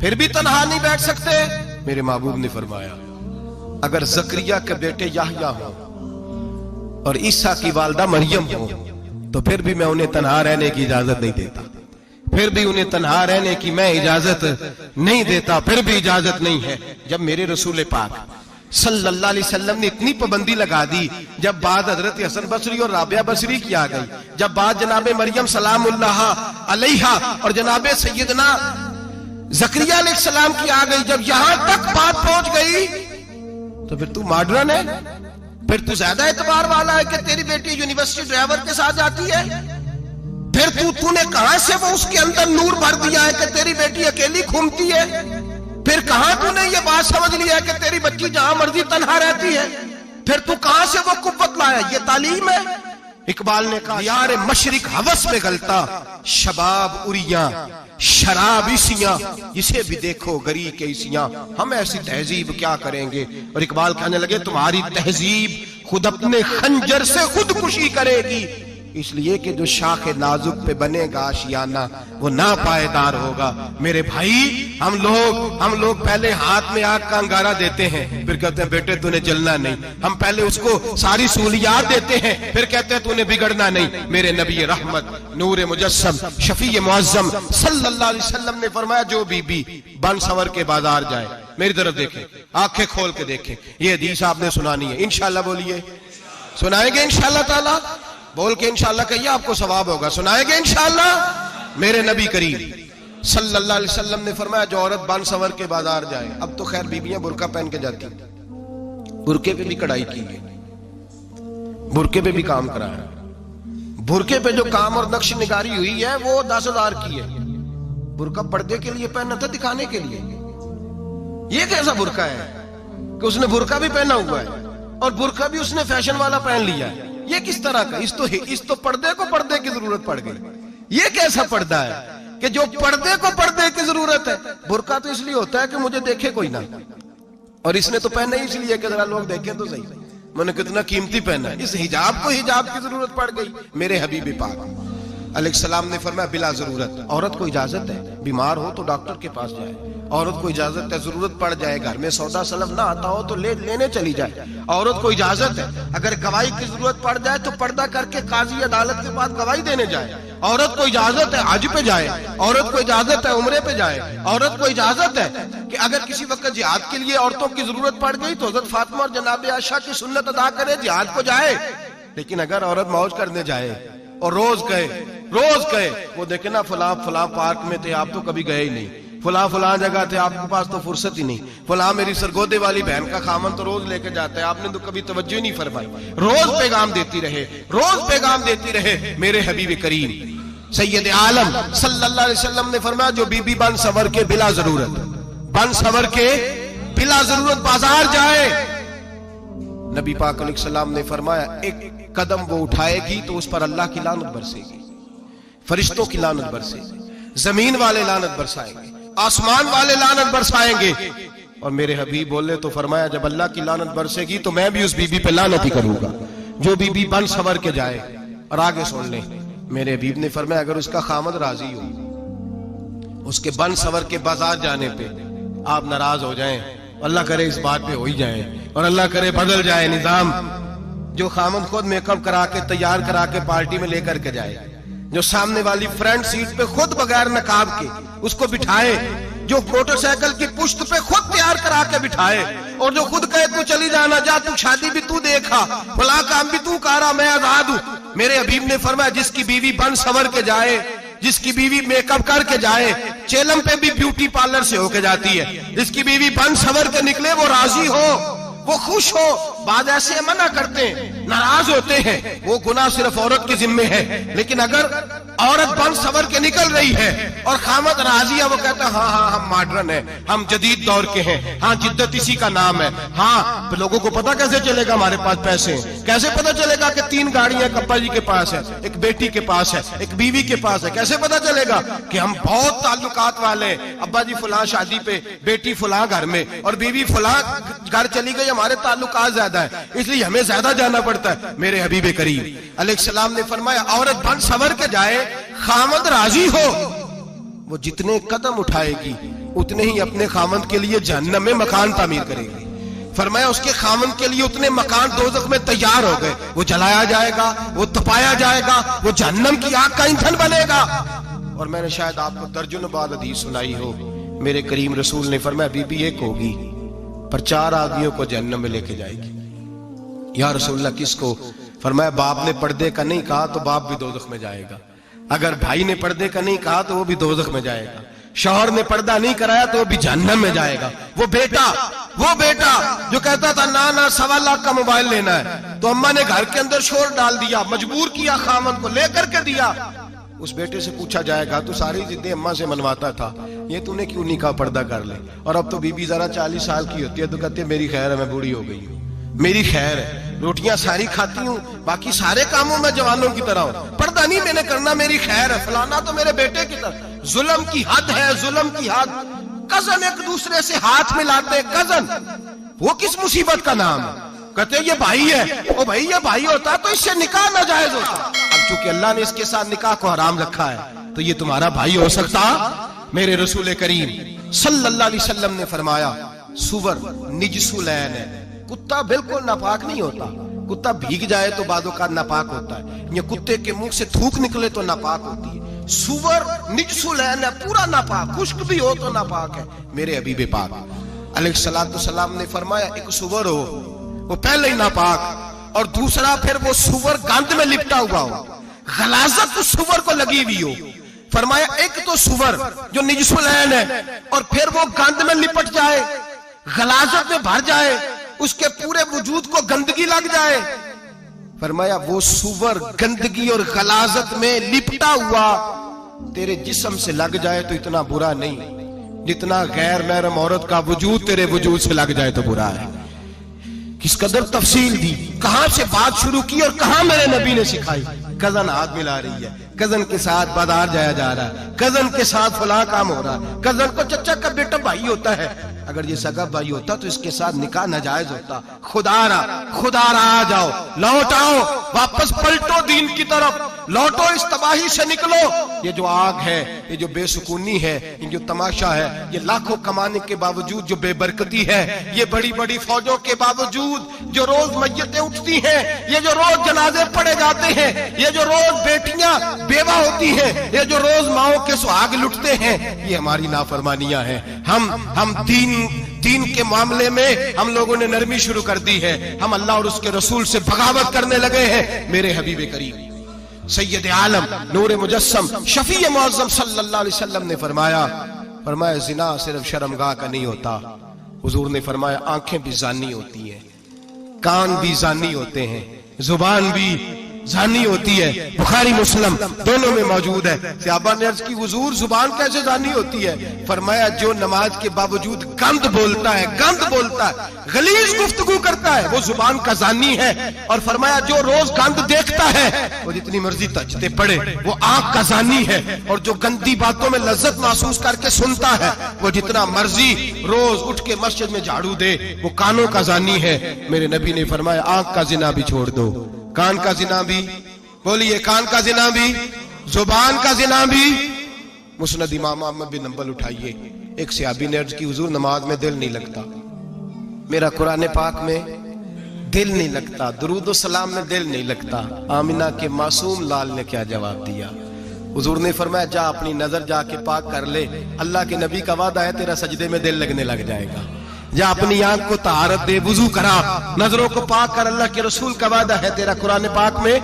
फिर भी तन्हा नहीं बैठ सकते? मेरे महबूब ने फरमाया, अगर जकरिया के बेटे याहया हो और ईसा की वालदा मरियम हो तो फिर भी मैं उन्हें तन्हा रहने की इजाजत नहीं देता, फिर भी उन्हें तन्हा रहने की मैं इजाजत नहीं देता, फिर भी इजाजत नहीं है। जब मेरे रसूल पाक सल्लल्लाहु अलैहि वसल्लम ने इतनी पाबंदी लगा दी, जब बात हजरत हसन बसरी और राबिया बसरी की आ गई, जब बात जनाबे मरियम सलामुल्लाह अलैहा और जनाबे सैयदना जकरिया अलैहिस्सलाम की आ गई, जब यहां तक बात पहुंच गई तो फिर तू मॉडर्न है, फिर तू ज्यादा एतबार वाला है कि तेरी बेटी यूनिवर्सिटी ड्राइवर के साथ जाती है। फिर तूने कहां से वो उसके अंदर नूर भर दिया है कि तेरी बेटी अकेली घूमती है। फिर कहां तूने ये बात समझ लिया है कि तेरी बच्ची जहां मर्जी तन्हा रहती है। फिर तू कहां से वो कुव्वत लाया, ये तालीम है। इकबाल ने कहा यार मशरिक हवस में गलता, शबाब उरिया शराब इसियां, इसे भी देखो गरी के इसियां, हम ऐसी तहजीब क्या करेंगे। और इकबाल कहने लगे तुम्हारी तहजीब खुद अपने खंजर से खुदकुशी करेगी, इसलिए कि जो शाख नाजुक पे बनेगा आशियाना वो ना पायदार होगा। मेरे भाई हम लोग पहले हाथ में आग का अंगारा देते हैं, फिर कहते हैं बेटे तूने जलना नहीं। हम पहले उसको सारी सहूलियात देते हैं, फिर कहते हैं तूने बिगड़ना नहीं। मेरे नबी रहमत नूर मुजस्सम शफी मुअज्जम सल्लल्लाहु अलैहि वसल्लम ने फरमाया जो बीबी बन सवर के बाजार जाए, मेरी तरफ देखे, आंखें खोल के देखे, ये हदीस आपने सुनानी है। इंशाल्लाह बोलिए, सुनाएंगे इंशाल्लाह ताला, बोल के इंशाल्लाह कहिए आपको सवाब होगा। सुनाएंगे इंशाल्लाह। मेरे नबी करीम सल्लल्लाहु अलैहि वसल्लम ने फरमाया जो औरत बन सवर के बाजार जाए, अब तो खैर बीबियां बुरका पहन के जाती, बुरके पे भी कढ़ाई की है, बुरके पे भी काम करा है, बुरके पे जो काम और नक्श निगारी हुई है वो 10,000 की है। बुरका पर्दे के लिए पहना था, दिखाने के लिए। ये कैसा बुरका है कि उसने बुरका भी पहना हुआ है और बुरका भी उसने फैशन वाला पहन लिया है। ये किस तरह का, इस तो पर्दे को पर्दे की जरूरत पड़ गई। ये कैसा पर्दा है कि जो पर्दे को पर्दे की जरूरत है। बुरका तो इसलिए होता है कि मुझे देखे कोई ना, और इसने तो पहना ही इसलिए कि जरा लोग देखें तो सही, मैंने कितना कीमती पहना है। इस हिजाब को हिजाब की जरूरत पड़ गई। मेरे हबीब पाक अलैहिस्सलाम ने फरमाया बिला जरूरत, औरत को इजाजत है बीमार हो तो डॉक्टर के पास जाए, औरत को इजाजत है जरूरत पड़ जाए घर में सौदा सलफ ना आता हो तो लेने चली जाए, औरत को इजाजत है अगर गवाही की जरूरत पड़ जाए तो पर्दा करके काजी अदालत के पास गवाही देने जाए, औरत को इजाजत है हज पे जाए, औरत को इजाजत है उम्रे पे जाए, औरत को इजाजत है कि अगर किसी वक्त जिहाद के लिए औरतों की जरूरत पड़ गई तो हजरत फातिमा और जनाब आयशा की सुन्नत अदा करे, जिहाद को जाए। लेकिन अगर औरत मौज करने जाए और रोज कहे वो देखे ना फला पार्क में थे आप तो कभी गए ही नहीं, फला जगह थे आपके पास तो फुर्सत ही नहीं, फला मेरी सरगोदे वाली बहन का खामन तो रोज लेके जाता है आपने तो कभी तवज्जो ही नहीं फरमाई। रोज पैगाम देती रहे। मेरे हबीब करीम सैयद आलम सल्लल्लाहु अलैहि वसल्लम ने फरमाया जो बीबी बन सवर के बिला जरूरत बाजार जाए, नबी पाक अलैहिस्सलाम ने फरमाया एक कदम वो उठाएगी तो उस पर अल्लाह की लानत बरसेगी, फरिश्तों की लानत बरसेगी, जमीन वाले लानत बरसाएंगे, आसमान वाले लानत बरसाएंगे। और मेरे हबीब बोले तो फरमाया जब अल्लाह की लानत बरसेगी तो मैं भी उस बीबी पे लानत ही करूंगा जो बीबी बन सवर के जाए। और आगे सुन ले, मेरे हबीब ने फरमाया अगर उसका खामद राजी हो, उसके बन सवर के बाजार जाने पे आप नाराज हो जाएं, अल्लाह करे इस बात पे हो ही जाए और अल्लाह करे बदल जाए निजाम, जो खामद खुद मेकअप करा के तैयार करा के पार्टी में लेकर के जाए, जो सामने वाली फ्रंट सीट पे खुद बगैर नकाब के उसको बिठाए, जो मोटरसाइकिल की पुश्त पे खुद तैयार करा के बिठाए और जो खुद कहे तू चली जाना जा, तू शादी भी तू देखा, फला काम भी तू करा, मैं आजाद हूं। मेरे हबीब ने फरमाया जिसकी बीवी बन सवर के जाए, जिसकी बीवी मेकअप करके जाए, चेलम पे भी ब्यूटी पार्लर से होके जाती है, जिसकी बीवी बन सवर के निकले वो राजी हो, वो खुश हो। बाद ऐसे मना करते हैं, नाराज होते हैं, वो गुनाह सिर्फ औरत के जिम्मे है। लेकिन अगर औरत बन सवर के निकल रही है और खामद राजी है, वो कहता है हाँ हम मॉडर्न है, हम जदीद दौर के हैं, हाँ जिद्दत इसी का नाम है। हाँ लोगों को पता कैसे चलेगा हमारे पास पैसे हैं, कैसे पता चलेगा कि 3 गाड़ियां कप्पा जी के पास है, एक बेटी के पास है, एक बीवी के पास है, कैसे पता चलेगा कि हम बहुत ताल्लुकात वाले, अब्बा जी फुला शादी पे, बेटी फुला घर में और बीवी फुला घर चली गई, हमारे ताल्लुकात ज्यादा है इसलिए हमें ज्यादा जाना पड़ता है। मेरे हबीब करीम अलैहिस्सलाम ने फरमाया औरत बन सवर के जाए, खामद राजी हो, वो जितने कदम उठाएगी उतने ही अपने खामद के लिए जहन्नम में मकान तामीर करेगी। फरमाया उसके खामद के लिए उतने मकान दोज़ख में तैयार हो गए, वो जलाया जाएगा, वो तपाया जाएगा, वो जहन्नम की आग का ईंधन बनेगा। और मैंने शायद आपको दर्जनों बार हदीस सुनाई हो, मेरे करीम रसूल ने फरमाया बीबी एक होगी पर 4 आदमियों को जहन्नम में लेके जाएगी। या रसूलल्लाह किसको? फरमाया बाप ने पर्दे का नहीं कहा तो बाप भी दोज़ख में जाएगा, अगर भाई ने पर्दे का नहीं कहा तो वो भी दोज़ख में जाएगा, शौहर ने पर्दा नहीं कराया तो वो भी जहन्नम में जाएगा। वो बेटा जो कहता था ना ना 1.25 लाख का मोबाइल लेना है, तो अम्मा ने घर के अंदर शोर डाल दिया, मजबूर किया, खामन को लेकर के दिया। उस बेटे से पूछा जाएगा तू सारी जिद्दें अम्मा से मनवाता था, ये तूने क्यों नहीं कहा पर्दा कर ले? और अब तो बीबी जरा 40 साल की होती है तो कहती है मेरी खैर है, मैं बूढ़ी हो गई हूँ, मेरी खैर है, रोटियां सारी खाती हूँ, बाकी सारे कामों में जवानों की तरह हूं, पर्दा नहीं मैंने करना, मेरी खैर है। फलाना तो मेरे बेटे की तरह। जुल्म की हद है, जुल्म की हद। कजन एक दूसरे से हाथ मिलाते, कजन, वो किस मुसीबत का नाम है? कहते ये भाई है, ओ भाई ये भाई होता तो इससे निकाह नाजायज होता। अब चूंकि अल्लाह ने इसके साथ निकाह को हराम रखा है तो ये तुम्हारा भाई हो सकता? मेरे रसूल करीम सल्लल्लाहु अलैहि वसल्लम ने फरमाया सुवर निजसुलैन है, कुत्ता बिल्कुल नापाक नहीं होता, कुत्ता भीग जाए तो बादों का नापाक होता है, या कुत्ते के मुंह से थूक निकले तो नापाक होती है। सुवर निजसुलैन है, पूरा नापाक, खुश्क भी हो तो नापाक है। मेरे हबीब पाक अलैहिस्सलातु सलाम ने फरमाया एक सुवर हो वो पहले ही नापाक, और दूसरा फिर वो सुवर गंद में लिपटा हुआ हो, गलाजत उस सुवर को लगी हुई हो। फरमाया एक तो सुवर जो निजसुलैन है और फिर वो गंद में लिपट जाए, गलाजत में भर जाए, उसके पूरे वजूद को गंदगी लग जाए। फरमाया वो सुवर गंदगी और गलाजत में लिपटा हुआ तेरे जिस्म से लग जाए तो इतना बुरा नहीं, जितना गैर महरम औरत का वजूद तेरे वजूद से लग जाए तो बुरा है। किस कदर तफसील दी, कहां से बात शुरू की और कहां मेरे नबी ने सिखाई। कजन हाथ मिला रही है, कजन के साथ बाजार जाया जा रहा है, कजन के साथ फला काम हो रहा है, कजन को चचा का बेटा भाई होता है, अगर ये सगा भाई होता तो इसके साथ निकाह नाजायज होता। खुदारा आ जाओ, लौट आओ, वापस पलटो दीन की तरफ, लौटो, इस तबाही से निकलो। ये जो आग है, ये जो बेसुकूनी है, ये जो तमाशा है, ये लाखों कमाने के बावजूद जो बेबरकती है, ये बड़ी बड़ी फौजों के बावजूद जो रोज मय्यतें उठती हैं, ये जो रोज जनाजे पड़े जाते हैं, ये जो रोज बेटियां बेवा होती हैं, ये जो रोज माओ के सुहाग लुटते हैं, ये हमारी नाफरमानियां हैं। हम दीन के मामले में हम लोगों ने नरमी शुरू कर दी है, हम अल्लाह और उसके रसूल से बगावत करने लगे हैं। मेरे हबीब करीम सैयद आलम नूर मुजस्सम शफी मुअज़्ज़म सल्लल्लाहु अलैहि वसल्लम ने फरमाया जिना सिर्फ शर्मगाह का नहीं होता, हुजूर ने फरमाया आंखें भी जानी होती हैं, कान भी जानी होते हैं, जुबान भी जानी होती है। बुखारी मुस्लिम दोनों में मौजूद है। सहाबा ने अर्ज की हुजूर जुबान कैसे जानी होती है? फरमाया जो नमाज के बावजूद गंद बोलता है, गलीज गुफ्तगू करता है, वो जुबान का जानी है। और फरमाया जो रोज गंद देखता है वो जितनी मर्जी तजते पड़े वो आंख का जानी है। और जो गंदी बातों में लज्जत महसूस करके सुनता है वो जितना मर्जी रोज उठ के मस्जिद में झाड़ू दे वो कानों का जानी है। मेरे नबी ने फरमाया आंख का जिना भी छोड़ दो, कान का जिना भी, बोलिए कान का जिना भी, जुबान का जिना भी। मुस्नद इमाम अहमद बिन हंबल उठाइए, एक सहाबी ने अर्ज की हुजूर नमाज में दिल नहीं लगता, मेरा कुरान पाक में दिल नहीं लगता, दुरूद सलाम में दिल नहीं लगता। आमिना के मासूम लाल ने क्या जवाब दिया? हुजूर ने फरमाया जा अपनी नजर जाके पाक कर ले, अल्लाह के नबी का वादा है तेरा सजदे में दिल लगने लग जाएगा। या अपनी आंख को तहारत दे, वुजू करा, नजरों को पाक कर, अल्लाह के रसूल का वादा है तेरा कुरान पाक में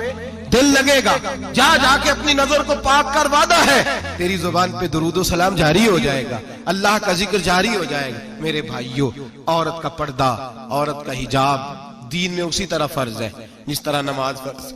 दिल लगेगा। जाके अपनी नजर को पाक कर, वादा है तेरी जुबान पे दुरूद सलाम जारी हो जाएगा, अल्लाह का जिक्र जारी हो जाएगा। मेरे भाइयों, औरत का पर्दा, औरत का हिजाब दीन में उसी तरह फर्ज है जिस तरह नमाज फर्ज,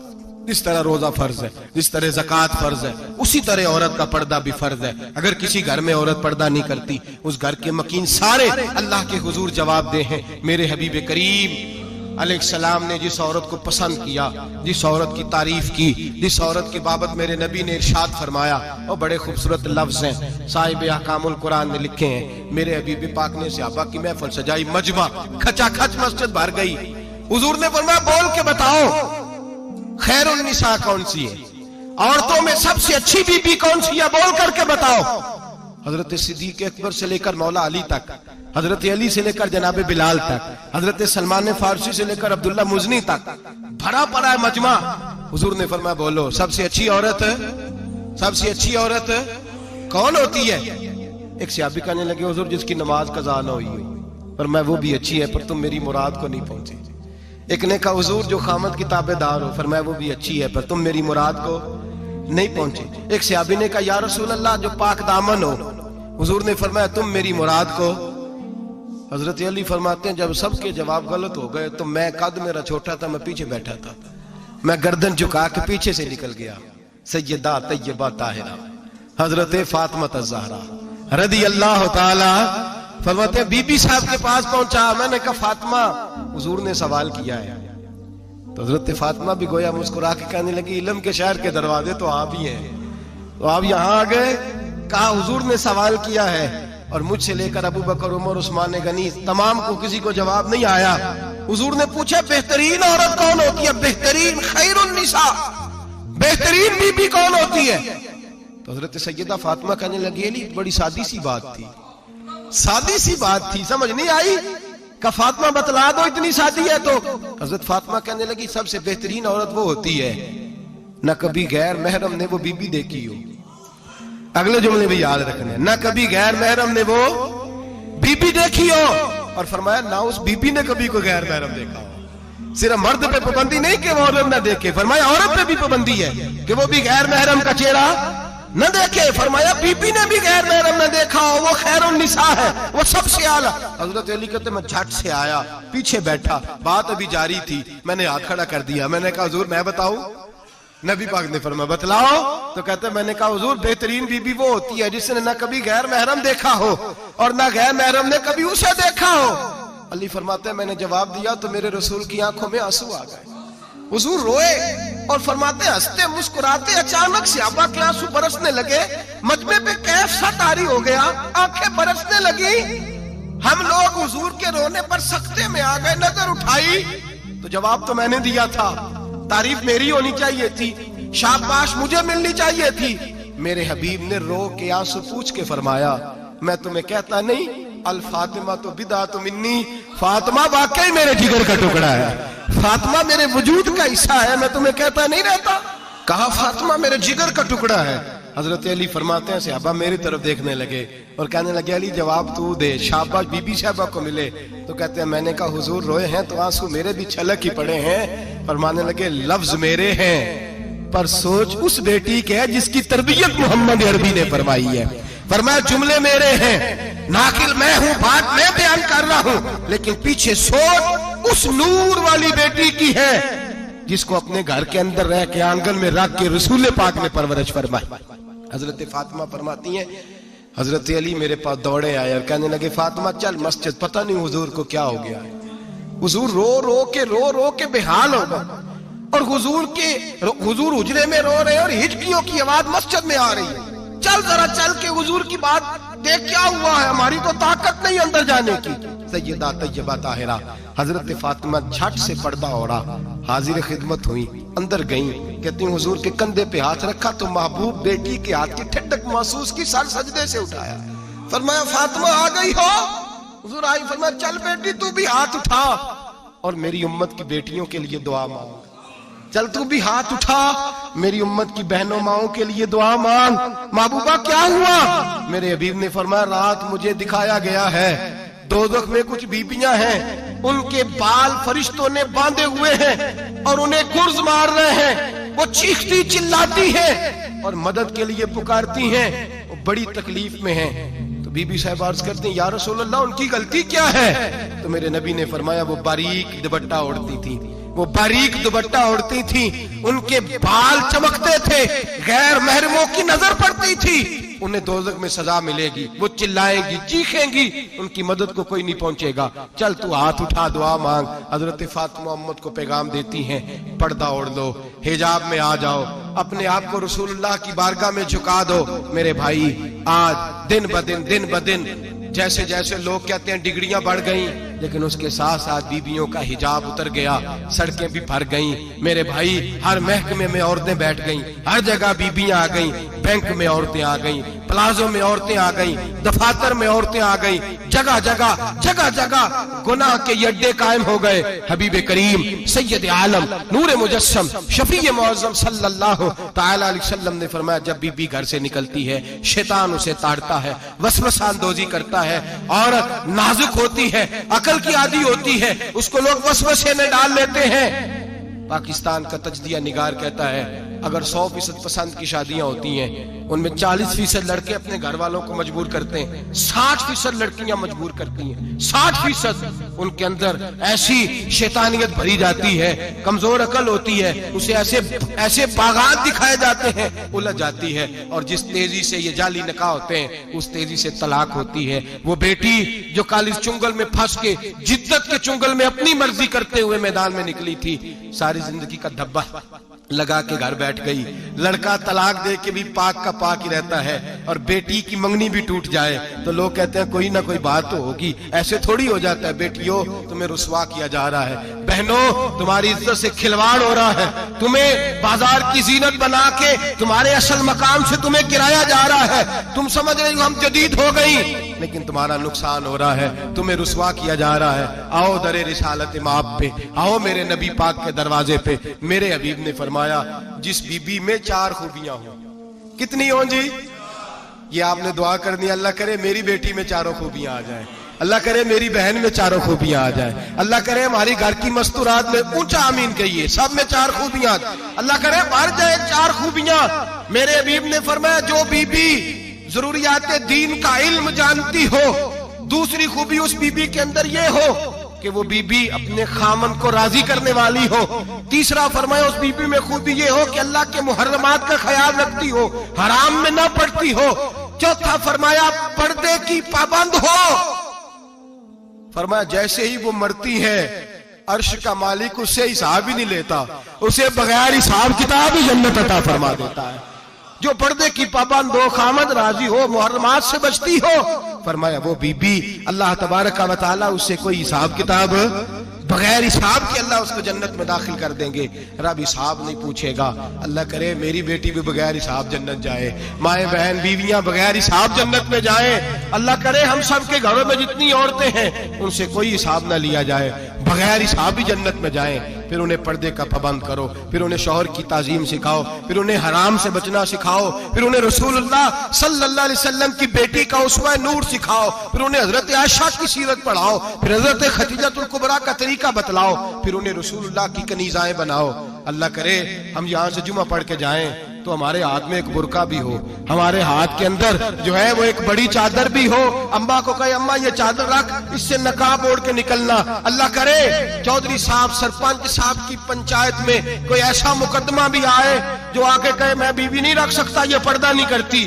जिस तरह रोजा फर्ज है, जिस तरह ज़कात फर्ज है, उसी तरह औरत का पर्दा भी फर्ज है। अगर किसी घर में औरत पर्दा नहीं करती, उस घर के मकीन सारे अल्लाह के हुजूर जवाब दे हैं। मेरे हबीब करीम अलैहिस्सलाम ने जिस औरत को पसंद किया, जिस औरत की तारीफ की, जिस औरत की बाबत मेरे नबी ने इरशाद फरमाया, और बड़े खूबसूरत लफ्ज हैं, साहिब अहकामुल कुरान ने लिखे हैं। मेरे हबीब पाक ने सहाबा की महफिल सजाई, मजमा खचाखच मस्जिद भर गई। हुजूर ने फरमाया बोल के बताओ खैरुन निसा कौन सी है, औरतों में सबसे अच्छी बीबी कौन सी है, बोल करके बताओ। हजरत सिद्दीक अकबर से लेकर मौला अली तक, हजरत अली से लेकर जनाब बिलाल तक, हजरत सलमान फारसी से लेकर अब्दुल्ला मुजनी तक भरा पड़ा है मजमा। हुजूर ने फरमाया बोलो सबसे अच्छी औरत, सबसे अच्छी औरत कौन होती है? एक सहाबी कहने लगे हुजूर जिसकी नमाज कज़ा न हुई हो। पर मैं वो भी अच्छी है, पर तुम मेरी मुराद को नहीं पहुंचे। एक ने कहा हुजूर जो खामद की ताबेदार हो, फरमाया वो भी अच्छी है, पर तुम मेरी मुराद को नहीं पहुंचे। एक सहाबी ने कहा या रसूल अल्लाह जो पाक दामन हो, हुजूर ने फरमाया तुम मेरी मुराद को। हजरत अली फरमाते हैं जब सबके जवाब गलत हो गए तो मैं, कद मेरा छोटा था, मैं पीछे बैठा था, मैं गर्दन झुका के पीछे से निकल गया। सैयदा तैयबा ताहिरा हजरत फातिमा ज़हरा रदी अल्लाह ताला फरमाते बीबी साहब के पास पहुंचा। मैंने कहा फातिमा हुजूर ने सवाल किया है। तो हजरत फातिमा भी गोया मुस्कुरा के कहने लगी इल्म के शहर के दरवाजे तो आप ही हैं, तो आप यहाँ आ गए। कहा हुजूर ने सवाल किया है और मुझसे लेकर अबू बकर, उमर, उस्मान गनी तमाम को किसी को जवाब नहीं आया। हुजूर ने पूछा बेहतरीन औरत कौन होती है? बेहतरीन खैरुन निसा, बेहतरीन बीबी कौन होती है? तो हजरत सैयदा फातिमा कहने लगी अली बड़ी सादी सी बात थी, सादी सी बात थी, समझ नहीं आई। का फातिमा बतला दो इतनी सादी है। तो हजरत फातिमा कहने लगी सबसे बेहतरीन औरत वो होती है न कभी गैर महरम ने वो बीबी देखी हो। अगले जुमले भी याद रखने, न कभी गैर महरम ने वो बीबी देखी हो, और फरमाया ना उस बीबी ने कभी कोई गैर महरम देखा हो। सिर्फ मर्द पे पाबंदी नहीं कि वो औरत न देखे, फरमाया औरत पे भी पाबंदी है कि वो भी गैर महरम का चेहरा न देखे। फरमाया बीबी ने भी गैर महरम न देखा हो, वो खैरुन निसा है, वो सबसे आला। हजरत अली कहते मैं झट से आया, पीछे बैठा, बात अभी जारी थी, मैंने हाथ खड़ा कर दिया। मैंने कहा हुजूर मैं बताऊं? नबी पाक ने फरमाया बतलाओ। तो कहते मैंने कहा हुजूर बेहतरीन बीबी वो होती है जिसने न कभी गैर महरम देखा हो और न गैर महरम ने कभी उसे देखा हो। अली फरमाते मैंने जवाब दिया तो मेरे रसूल की आंखों में आंसू आ गए। हुजूर रोए और फरमाते हंसते मुस्कुराते अचानक से सहाबा के आंसू बरसने लगे। मजमे पे कैफ सा तारी हो गया, आंखें बरसने लगी। हम लोग हुजूर के रोने पर सख्ते में आ गए। नजर उठाई तो जवाब तो मैंने दिया था, तारीफ मेरी होनी चाहिए थी, शाबाश मुझे मिलनी चाहिए थी। मेरे हबीब ने रो के आंसू पूछ के फरमाया मैं तुम्हें कहता नहीं अल फातिमा तो बिदा तो मिन्नी, फातिमा वाकई मेरे जिगर का टुकड़ा है, फातिमा मेरे वजूद का हिस्सा है, मैं तुम्हें कहता नहीं रहता। कहा फातिमा मेरे जिगर का टुकड़ा है। हजरत अली फरमाते हैं सहाबा मेरी तरफ देखने लगे और कहने लगे अली जवाब तू दे, शाबाश बीबी साहबा को मिले। तो कहते हैं मैंने कहा हुजूर रोए हैं तो आंसू मेरे भी छलक ही पड़े हैं। फरमाने लगे लफ्ज मेरे हैं पर सोच उस बेटी के है जिसकी तरबियत मोहम्मद अरबी ने फरमाई है। फरमाया जुमले मेरे हैं, नाकिल मैं हूं, बात मैं बयान कर रहा हूं, लेकिन पीछे सोच उस नूर वाली बेटी की है जिसको अपने घर के अंदर रह के आंगन में रख के रसूल पाक ने परवरिश फरमाई। हजरत फातिमा फरमाती हैं हजरत अली मेरे पास दौड़े आए और कहने लगे फातिमा चल मस्जिद, पता नहीं हुजूर को क्या हो गया है। हुजूर रो रो के बेहाल हो गए और हुजूर हुजरे में रो रहे और हिचकियों की आवाज मस्जिद में आ रही है। चल जरा चल के हुजूर की बात देख क्या हुआ है, हमारी तो ताकत नहीं अंदर जाने की। सैयदा तैयबा ताहिरा हजरत फातिमा झट से पर्दा ओढ़ा, हाजिर खिदमत हुई, अंदर गई। कहती हूँ हुजूर के कंधे पे हाथ रखा तो महबूब बेटी के हाथ की ठंडक महसूस की, सर सजदे से उठाया। फरमाया फातिमा आ गई हो? हुजूर आई। फरमाया चल बेटी तू भी हाथ उठा और मेरी उम्मत की बेटियों के लिए दुआ मांग। चल तू भी हाथ उठा, मेरी उम्मत की बहनों माओं के लिए दुआ मांग। महबूबा क्या हुआ? मेरे हबीब ने फरमाया रात मुझे दिखाया गया है दोज़ख में कुछ बीबियां हैं, उनके बाल फरिश्तों ने बांधे हुए हैं और उन्हें गुर्ज मार रहे हैं। वो चीखती चिल्लाती हैं और मदद के लिए पुकारती हैं, वो बड़ी तकलीफ में हैं। तो बीबी साहब अर्ज करती हैं या रसूल अल्लाह उनकी गलती क्या है? तो मेरे नबी ने फरमाया वो बारीक दुपट्टा ओढ़ती थी, वो बारीक दुपट्टा ओढ़ती थी, उनके बाल चमकते थे, गैर महरमों की नजर पड़ती थी, उन्हें दोज़ख में सजा मिलेगी, वो चिल्लाएंगी चीखेंगी, उनकी मदद को कोई नहीं पहुंचेगा। चल तू हाथ उठा दुआ मांग। हजरत फातिमा उम्मत को पैगाम देती हैं पर्दा ओढ़ लो, हिजाब में आ जाओ, अपने आप को रसूलुल्लाह की बारगाह में झुका दो। मेरे भाई आज दिन ब दिन जैसे जैसे लोग कहते हैं डिग्रियां बढ़ गई, लेकिन उसके साथ साथ बीबियों का हिजाब उतर गया, सड़कें भी भर गईं। मेरे भाई हर महकमे में औरतें बैठ गईं, हर जगह बीबियां आ गईं, बैंक में औरतें आ गईं, प्लाजो में औरतें आ गई, दफातर में औरतें आ गई, जगह जगह गुनाह के ये अड्डे कायम हो गए। हबीब करीम सैयद आलम नूर मुजस्सम शफी मुअज़्ज़म सल्लल्लाहु तआला अलैहि वसल्लम ने फरमाया, जब बीबी घर से निकलती है शैतान उसे ताड़ता है, वसवसा अंदोजी करता है। औरत नाजुक होती है, अकल की आदी होती है, उसको लोग वसवसे में डाल लेते हैं। पाकिस्तान का तजदिया निगार कहता है अगर 100% पसंद की शादियां होती हैं उनमें 40% लड़के अपने घर वालों को मजबूर करते हैं, 60% लड़कियां मजबूर करती हैं। 60% उनके अंदर ऐसी शैतानियत भरी जाती है, कमजोर अकल होती है, उसे ऐसे बागात दिखाए जाते हैं, उलझ जाती है। और जिस तेजी से ये जाली निकाह होते हैं उस तेजी से तलाक होती है। वो बेटी जो काली चुंगल में फंस के जिद्दत के चुंगल में अपनी मर्जी करते हुए मैदान में निकली थी, सारी जिंदगी का धब्बा लगा के घर बैठ गई। लड़का तलाक दे के भी पाक का पाक ही रहता है, और बेटी की मंगनी भी टूट जाए तो लोग कहते हैं कोई ना कोई बात तो होगी। ऐसे थोड़ी हो जाता है। बेटियों, तुम्हें रुसवा किया जा रहा है। बहनों, तुम्हारी इज्जत से खिलवाड़ हो रहा है। तुम्हें बाजार की जीनत बना के तुम्हारे असल मकाम से तुम्हें गिराया जा रहा है। तुम समझ रहे हो हम जदीद हो गई, लेकिन तुम्हारा नुकसान हो रहा है, तुम्हें रुसवा किया जा रहा है। आओ दरे रिसालत माप पे, आओ मेरे नबी पाक के दरवाजे पे। मेरे हबीब ने फरमाया जिस बीबी में 4 खूबियां हो, कितनी हो जी? ये आपने दुआ करनी, अल्लाह करे मेरी बेटी में 4 खूबियां आ जाए, अल्लाह करे मेरी बहन में 4 खूबियां आ जाए, अल्लाह करे हमारी घर की मस्तूरात में, ऊंचा आमीन कहिए, सब में 4 खूबियां, अल्लाह करे भर जाए 4 खूबियां। मेरे हबीब ने फरमाया जो बीबी जरूरियात दीन का इल्म जानती हो, दूसरी खूबी उस बीबी के अंदर ये हो कि वो बीबी अपने खामन को राजी करने वाली हो। तीसरा फरमाया उस बीबी में खूबी ये हो कि अल्लाह के मुहर्रमात का ख्याल रखती हो, हराम में ना पड़ती हो। चौथा फरमाया पर्दे की पाबंद हो। फरमाया जैसे ही वो मरती है अर्श का मालिक उससे हिसाब ही नहीं लेता, उसे बगैर हिसाब किताब ही जन्नत अता फरमा देता है। जो पर्दे की पाबंद हो, खामद राजी हो, मुहर्रमात से बचती हो, फरमाया वो बीबी अल्लाह तबारक व तआला उससे कोई हिसाब किताब बगैर हिसाब के अल्लाह उसको जन्नत में दाखिल कर देंगे। रब हिसाब नहीं पूछेगा। अल्लाह करे मेरी बेटी भी बगैर हिसाब जन्नत जाए, माए बहन बीवियां बगैर हिसाब जन्नत में जाए। अल्लाह करे हम सब के घरों में जितनी औरतें हैं उनसे कोई हिसाब ना लिया जाए, बगैर हिसाब भी जन्नत में जाए। फिर उन्हें पर्दे का पाबंद करो, फिर उन्हें शौहर की ताजीम सिखाओ, फिर उन्हें हराम से बचना सिखाओ, फिर उन्हें रसूलुल्लाह सल्लल्लाहु अलैहि वसल्लम की बेटी का उसवा नूर सिखाओ, फिर उन्हें हजरत आयशा की सीरत पढ़ाओ, फिर हजरत खदीजतुल कुबरा का तरीका बतलाओ, फिर उन्हें रसूलुल्लाह की कनीज़ाएं बनाओ। अल्लाह करे हम यहाँ से जुमा पढ़ के जाएं तो हमारे हाथ में एक बुरका भी हो, हमारे हाथ के अंदर जो है वो एक बड़ी चादर भी हो। अम्मा को कहे अम्मा ये चादर रख, इससे नकाब ओढ़ के निकलना। अल्लाह करे चौधरी साहब सरपंच साहब की पंचायत में कोई ऐसा मुकदमा भी आए जो आके कहे मैं बीवी नहीं रख सकता, ये पर्दा नहीं करती,